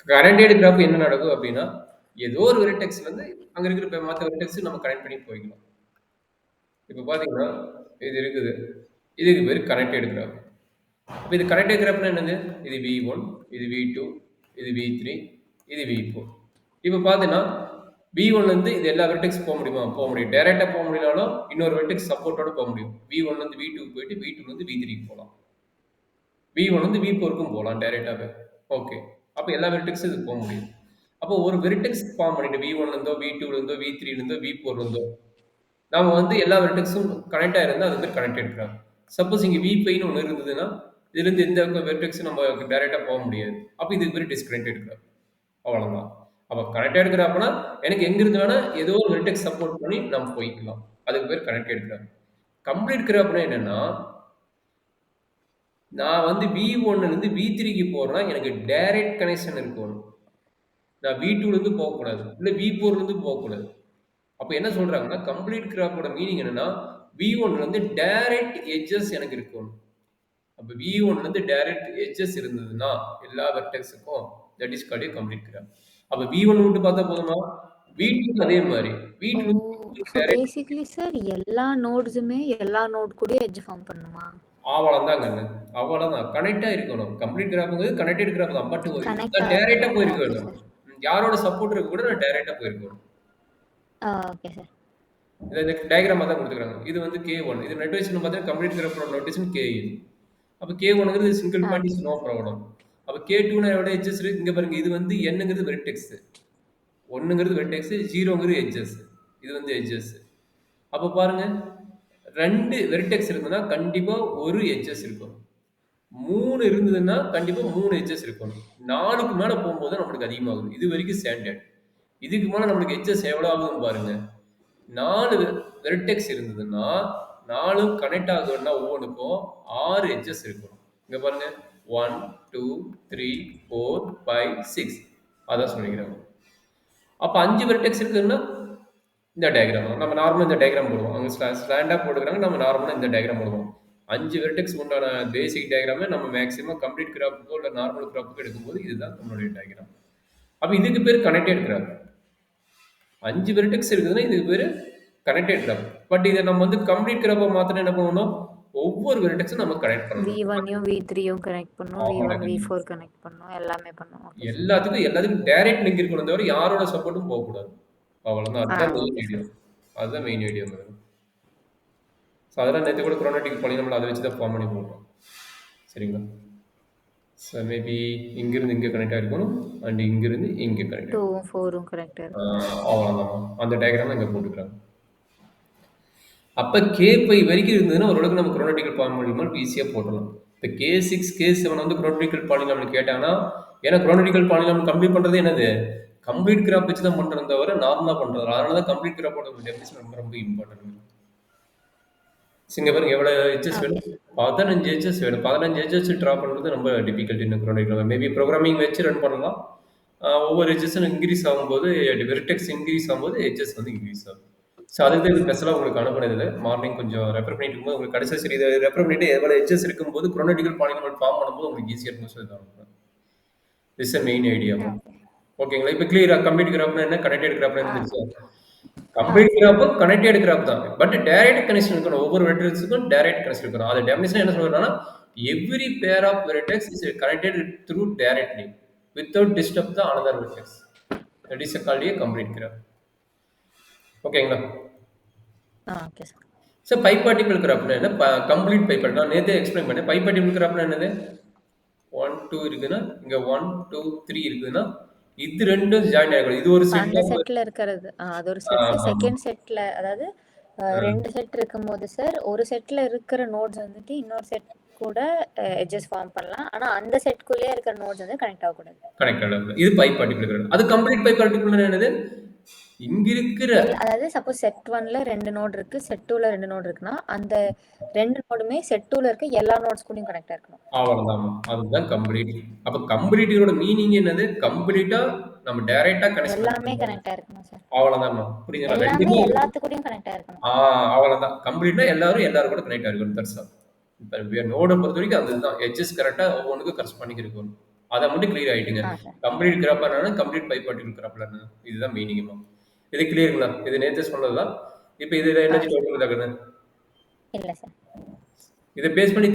Connected graph என்ன நடக்கும் அப்படின்னா, ஏதோ ஒரு வெர்டெக்ஸ்லேருந்து அங்க இருக்கிற மத்த வெர்டெக்ஸ் நம்ம கனெக்ட் பண்ணி போய்க்கலாம். இப்ப பார்த்தீங்கன்னா, இது இருக்குது. இதுக்கு பேரு கனெக்டட் கிராஃப். அப்ப இது கனெக்டட் கிராஃப்னா என்னது? இது V1, இது V2, இது V3, இது V4. இப்ப பார்த்தீங்கன்னா, V1லேருந்து இது எல்லா வெர்டெக்ஸ் போ முடியுமா? போ முடியும். டைரக்ட்டா போ முடியலனாலும், இன்னொரு வெர்டெக்ஸ் சப்போர்ட்டோட போ முடியும். V1லேருந்து V2க்கு போயிட்டு, V2லேருந்து V3க்கு போலாம். V1லேருந்து V4க்கும் போலாம் டைரக்ட்டாவே. ஓகே. அப்ப எல்லா வெர்டெக்ஸும் இது போ முடியும். அப்போ ஒரு வெர்டெக்ஸ் ஃபார்ம் பண்ணிட்டு V1லேருந்தோ, V2லேருந்தோ, V3லேருந்தோ, V4லேருந்தோ நாம வந்து எல்லா வெர்டெக்ஸும் கனெக்ட் ஆயிருந்தா அது பேர் கனெக்டட் கிராஃப். சப்போஸ் இங்க V5ன்னு ஒண்ணு இருந்ததுன்னா, இதுலருந்து எந்த வெர்டெக்ஸும் நம்ம டைரக்ட்டா போ முடியாது. அப்ப இதுக்கு பேரு டிஸ்கனெக்டட் கிராஃப். அவ்வளவுதான். அப்ப கனெக்டட் கிராஃப்னா எனக்கு எங்கிருந்து வேணா ஏதோ ஒரு வெர்டெக்ஸ் சப்போர்ட் பண்ணி நம்ம போய்க்கலாம். அதுக்கு பேர் கனெக்டட் கிராஃப். கம்ப்ளீட் கிராஃப்னா என்னன்னா, நான் வந்து V1லேருந்து V3க்கு போறேன்னா, எனக்கு டைரக்ட் கனெக்ஷன் இருக்கணும். நான் V2லேருந்து போகக்கூடாது. இல்ல V4லேருந்து போகக்கூடாது. அப்ப என்ன சொல்றாங்கன்னா, கம்ப்ளீட் கிராஃபோட மீனிங் என்னன்னா, V1லேருந்து டைரக்ட் எட்ஜஸ் எனக்கு இருக்கணும். அப்ப V1லேருந்து டைரக்ட் எட்ஜஸ் இருந்ததுன்னா, எல்லா வெர்டெக்ஸுக்கும் that is called a complete graph. அப்ப V1 மட்டும் பார்த்தா போதுமா? V2க்கும் அதே மாரி. ஓ! V2லேருந்து ஸோ டைரக்ட் பேசிக்கலி சார் எல்லா நோட்ஸுமே எல்லா நோட் கூடயும் எட்ஜ் ஃபார்ம் பண்ணுமா? அவ்வளதாங்க. அவ்வளதான். கனெக்ட்டா இருக்கணும். கம்ப்ளீட் கிராஃப்ங்கிறது கனெக்டட் கிராஃப் தான். பட் கனெக்ட் நான் டைரக்ட்டா ஆகணும். போயிருக்க ஓகே வேணும். சார். யாரோட சப்போர்ட் இருக்க கூட நான் டைரக்ட்டா போயிருக்கணும். Okay sir. இந்த டயகிராமா தான் குடுத்துருக்காங்க. இது வந்து K1. இது நோட்டேஷன் பார்த்தீங்கன்னா, கம்ப்ளீட் கிராஃபோட நோட்டேஷன் KN. அப்ப K1ங்கிறது single point okay is no sir. Problem. அப்ப K2னா எவ்வளோ எட்ஜஸ் இருக்கு? இங்க பாருங்க. இது வந்து Nங்கிறது வெர்டெக்ஸ். 1ங்கிறது வெர்டெக்ஸ், 0ங்கிறது எட்ஜஸ். இது வந்து எட்ஜஸ். அப்ப பாருங்க 2 வெர்டெக்ஸ் இருந்ததுன்னா, கண்டிப்பா 1 எட்ஜஸ் இருக்கணும். 3 இருந்ததுன்னா, கண்டிப்பா 3 எட்ஜஸ் இருக்கணும். 4க்கு மேல போம்போது தான் நம்மளுக்கு அதிகமாகுது. இது வரைக்கும் ஸ்டாண்டர்ட். இதுக்கு மேல நம்மளுக்கு எட்ஜஸ் எவ்வளோ ஆகுதுன்னு பாருங்க. 4 வெர்டெக்ஸ் இருந்ததுன்னா, 4ம் கனெக்ட் ஆகணும்னா ஒவ்வொன்னுக்கும் 6 எட்ஜஸ் இருக்கணும். இங்க பாருங்க 1, 2, 3, 4, 5, 6 அதான் சொல்லிக்கிறாங்க. அப்ப 5 வெர்டெக்ஸ் இருக்குதுன்னா, இந்த டயகிராம் நம்ம நார்மலா இந்த டயகிராம் போடுவோம். அவங்க ஸ்லாண்டா போட்டுக்கிறாங்க. நம்ம நார்மலா இந்த டயகிராம் போடுவோம். 5 வெர்டெக்ஸ் உண்டான பேசிக் டயகிராமே நம்ம மேக்ஸிமம் கம்ப்ளீட் கிராஃப்க்கோ இல்ல நார்மல் கிராஃப்க்கோ எடுக்கும்போது இதுதான் நம்மளுடைய டயகிராம். அப்ப இதுக்கு பேர் கனெக்டட் கிராஃப். 5 வெர்டெக்ஸ் இருக்குதுன்னா இதுக்கு பேரு கனெக்டட் கிராஃப். பட் இத நம்ம வந்து கம்ப்ளீட் கிராஃபா மாத்தணும்னா என்ன பண்ணணும்? ஒவ்வொரு வெர்டெக்ஸும் நம்ம கனெக்ட் பண்ணணும். V1யும் V3யும் கனெக்ட் பண்ணும். V1, ஆமாங்க. V4 கனெக்ட் பண்ணும். எல்லாமே பண்ணும். Okay sir. எல்லாத்துக்கும் டைரக்ட் லிங்க் இருக்கணும் தவிர யாரோட சப்போர்ட்டும் போகக்கூடாது. அவ்வளவுதான். அதுதான் மெயின் ஓகே ஐடியா. சார். அதுதான் மெயின் ஐடியா மேடம். ஸோ அதெல்லாம் நேற்று கூட குரோனாட்டிக் பாலினாமியல் அதை வச்சு தான் ஃபார்ம் பண்ணி போடுறோம். சரிங்களா? ஸோ மேபி இங்கிருந்து இங்கே கனெக்ட் ஆகிருக்கணும் அண்ட் இங்கிருந்து இங்கே கனெக்ட் 2ம் 4ம் கனெக்ட் ஆயிருக்கும். அவ்வளோதான். அந்த டயக்ராம் இங்கே போட்டுக்கிறாங்க. அப்போ K5 வரைக்கும் இருந்ததுன்னா ஓரளவுக்கு நம்ம குரோனாட்டிக்கல் பாலினாமியல் ஈஸியாக போடலாம். இப்போ K6, K7 வந்து குரோனாட்டிக்கல் பாலினாமியல் கேட்டாங்கன்னா, ஏன்னா குரோனாட்டிக்கல் பாலினாமியல் கம்ப்ளீட் பண்ணுறது என்னது? கம்ப்ளீட் கிராஃப் வச்சு தான் பண்ணுறது தவிர நார்மலாக பண்ணுறது. அதனால தான் கம்ப்ளீட் கிராஃபோட டெஃபினிஷன் ரொம்ப ரொம்ப இம்பார்ட்டன்ட். இங்க பாருங்க எவ்வளோ எட்ஜஸ் ஓகே வேணும்? சார். 15 எட்ஜஸ் வேணும். 15 எட்ஜஸ் ட்ரா பண்றது ரொம்ப டிஃபிகல்ட் இன்னும் குரோனாட்டிக்கல். மேபி ப்ரோகிராமிங் வச்சு ரன் பண்ணலாம். ஒவ்வொரு எட்ஜஸும் இன்க்ரீஸ் ஆகும்போது வெர்டெக்ஸ் இன்க்ரீஸ் ஆகும்போது எட்ஜஸ் வந்து இன்க்ரீஸ் ஆகும். ஸோ அதுக்கு தான் இது ஸ்பெஷலாக உங்களுக்கு அனுப்புனது. மார்னிங் கொஞ்சம் ரெஃபர் பண்ணிட்டு இருக்கும்போது உங்களுக்கு கடைசி சரி இதை ரெஃபர் பண்ணிட்டு எவ்வளோ எட்ஜஸ் இருக்கும்போது குரோனாட்டிக்கல் பாலினாமியல் ஃபார்ம் பண்ணும்போது உங்களுக்கு ஈஸியாக இருக்கும் சொல்லி அனுப்புறேன். This main idea. ஓகே. ஓகேங்களா? இப்போ கிளியரா கம்ப்ளீட் கிராஃப்னா என்ன, கனெக்டட் கிராஃப்னா என்ன தெரிஞ்சா? ஆ complete sir. Graph connected graph தான். பட் டைரக்ட் கனெக்ஷன் இருக்கணும். ஒவ்வொரு வெர்டெக்ஸுக்கும் டைரக்ட் கனெக்ஷன் இருக்கணும். அது டெஃபினிஷன் என்ன சொல்றாங்கன்னா, every pair of vertex is connected through directly without disturb the another vertex. That is called a complete graph. ஓகேங்களா? Okay sir. So bipartite கிராஃப்னா என்ன? Complete bipartite. நான் நேத்தே எக்ஸ்பிளைன் பண்ணேன். பை பார்ட்டிபிள் கிராஃப்னா என்னது? 1, 2 இருக்குன்னா, இங்க 1, 2, 3 இருக்குதுன்னா, இது ரெண்டும் ஜாயின் ஆகணும். இது ஒரு செட் அந்த ஆஃப் செட்ல இருக்கிறது. அது ஒரு செட். ஆமா. செகண்ட் செட்ல அதாவது 2 செட் இருக்கும்போது சார், ஒரு செட்ல இருக்கிற நோட்ஸ் வந்துட்டு இன்னொரு செட் கூட எட்ஜஸ் ஃபார்ம் பண்ணலாம். ஆனா அந்த செட்குள்ளேயே இருக்கிற நோட்ஸ் வந்து கனெக்ட் ஆகக்கூடாது. கனெக்ட் ஆகல. இது பை பார்ட்டிகுலர் கிராஃப். அது கம்ப்ளீட் பை பார்ட்டிகுலர் என்னது? இங்க இருக்கிற அதாவது சப்போஸ் செட் 1ல 2 நோட் இருக்கு, செட் 2ல 2 நோட் இருக்குன்னா, அந்த 2 நோடுமே செட் 2ல இருக்க எல்லா நோட்ஸ் கூடயும் கனெக்ட் இருக்கணும். அவ்வளவுதான். அதுதான் கம்ப்ளீட். அப்ப கம்ப்ளீட்டோட மீனிங் என்னது? கம்ப்ளீட்டா நம்ம டைரக்ட்டா கனெக்ஷன் எல்லாமே பண்ணணும். கனெக்ட் இருக்கணும் சார். அவ்வளவுதான்மா. புரியுதுங்களா? எல்லாமே ரெண்டுமே எல்லாத்து கூடயும் கனெக்ட் இருக்கணும். அவ்வளவுதான். கம்ப்ளீட்டா எல்லாரும் கூட கனெக்ட் ஆகிருக்கணும். That's all. இப்ப நோட பொறுத்த வரைக்கும் அதுதான். எட்ஜஸ் கரெக்ட்டா ஒவ்வொன்றுக்கும் கரெஸ்பாண்டிங் இருக்கணும். அதை மட்டும் கிளியர் ஆயிட்டுங்க. சார். கம்ப்ளீட் கிராப்லனா கம்ப்ளீட் பை பார்ட்டிகல் கிராப்லனா இதுதான் மீனிங்மா. இது கிளியருங்களா? இது நேற்று சொன்னதுதான். இப்போ இதுல என்ன சார். டவுட் இருக்குதா கண்ணு? இல்ல சார். இதை பேஸ் பண்ணி